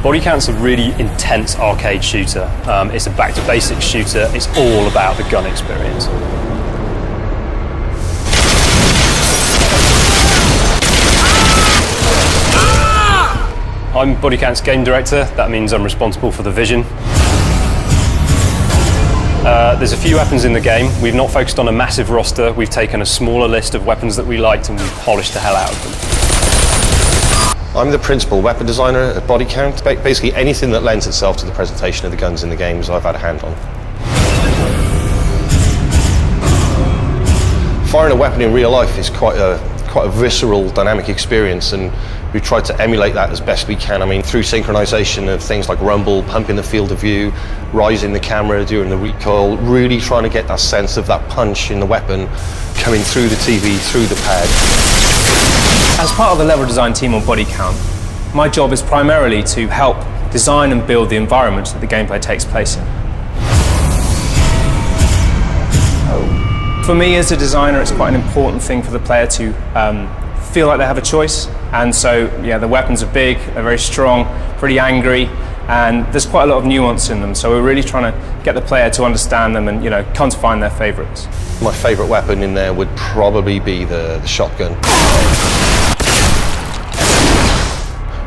Bodycount's a really intense arcade shooter. It's a back-to-basics shooter. It's all about the gun experience. I'm Bodycount's game director. That means I'm responsible for the vision. There's a few weapons in the game. We've not focused on a massive roster. We've taken a smaller list of weapons that we liked and we've polished the hell out of them. I'm the principal weapon designer at Bodycount. Basically anything that lends itself to the presentation of the guns in the games I've had a hand on. Firing a weapon in real life is quite a visceral, dynamic experience, and we've tried to emulate that as best we can. I mean, through synchronization of things like rumble, pumping the field of view, rising the camera during the recoil, really trying to get that sense of that punch in the weapon coming through the TV, through the pad. As part of the level design team on Bodycount, my job is primarily to help design and build the environment that the gameplay takes place in. For me as a designer, it's quite an important thing for the player to feel like they have a choice. And so, yeah, the weapons are big, they're very strong, pretty angry, and there's quite a lot of nuance in them. So we're really trying to get the player to understand them and, come to find their favorites. My favorite weapon in there would probably be the shotgun.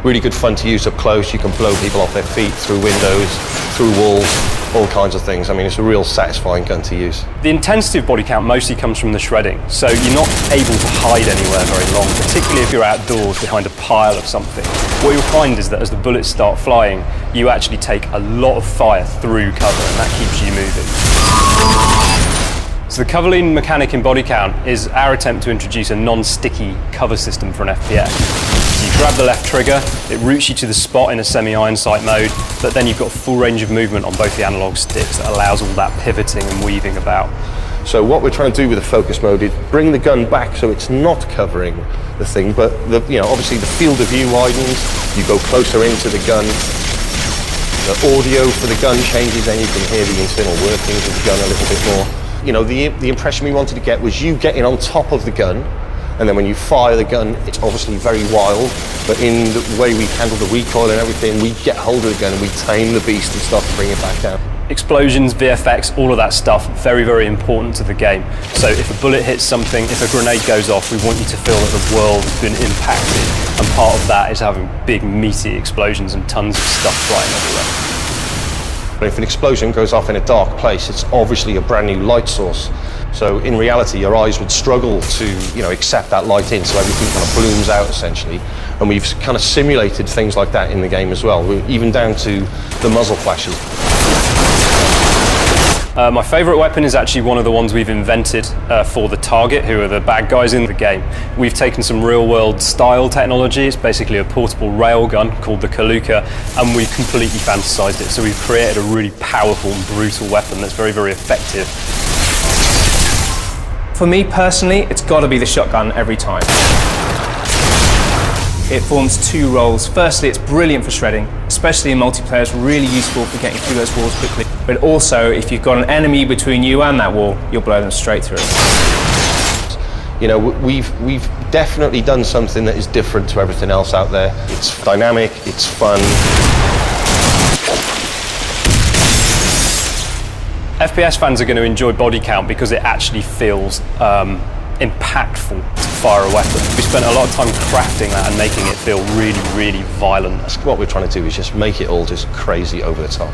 Really good fun to use up close. You can blow people off their feet, through windows, through walls, all kinds of things. I mean, it's a real satisfying gun to use. The intensity of Bodycount mostly comes from the shredding, so you're not able to hide anywhere very long, particularly if you're outdoors behind a pile of something. What you'll find is that as the bullets start flying, you actually take a lot of fire through cover, and that keeps you moving. So the cover lean mechanic in Bodycount is our attempt to introduce a non-sticky cover system for an FPS. So you grab the left trigger, it routes you to the spot in a semi-iron sight mode, but then you've got full range of movement on both the analog sticks that allows all that pivoting and weaving about. So what we're trying to do with the focus mode is bring the gun back so it's not covering the thing, but obviously the field of view widens, you go closer into the gun, the audio for the gun changes, then you can hear the internal workings of the gun a little bit more. The impression we wanted to get was you getting on top of the gun, and then when you fire the gun, it's obviously very wild, but in the way we handle the recoil and everything, we get hold of the gun and we tame the beast and start to bring it back down. Explosions, VFX, all of that stuff, very, very important to the game. So if a bullet hits something, if a grenade goes off, we want you to feel that the world has been impacted, and part of that is having big, meaty explosions and tons of stuff flying everywhere. But if an explosion goes off in a dark place, it's obviously a brand new light source. So in reality, your eyes would struggle to, accept that light in, so everything kind of blooms out essentially. And we've kind of simulated things like that in the game as well, even down to the muzzle flashes. My favourite weapon is actually one of the ones we've invented for the target, who are the bad guys in the game. We've taken some real-world style technology. It's basically a portable railgun called the Kaluka, and we've completely fantasized it. So we've created a really powerful and brutal weapon that's very, very effective. For me personally, it's got to be the shotgun every time. It forms two roles. Firstly, it's brilliant for shredding, especially in multiplayer. It's really useful for getting through those walls quickly. But also, if you've got an enemy between you and that wall, you'll blow them straight through. We've definitely done something that is different to everything else out there. It's dynamic, it's fun. FPS fans are going to enjoy Bodycount because it actually feels impactful to fire a weapon. We spent a lot of time crafting that and making it feel really, really violent. What we're trying to do is just make it all just crazy over the top.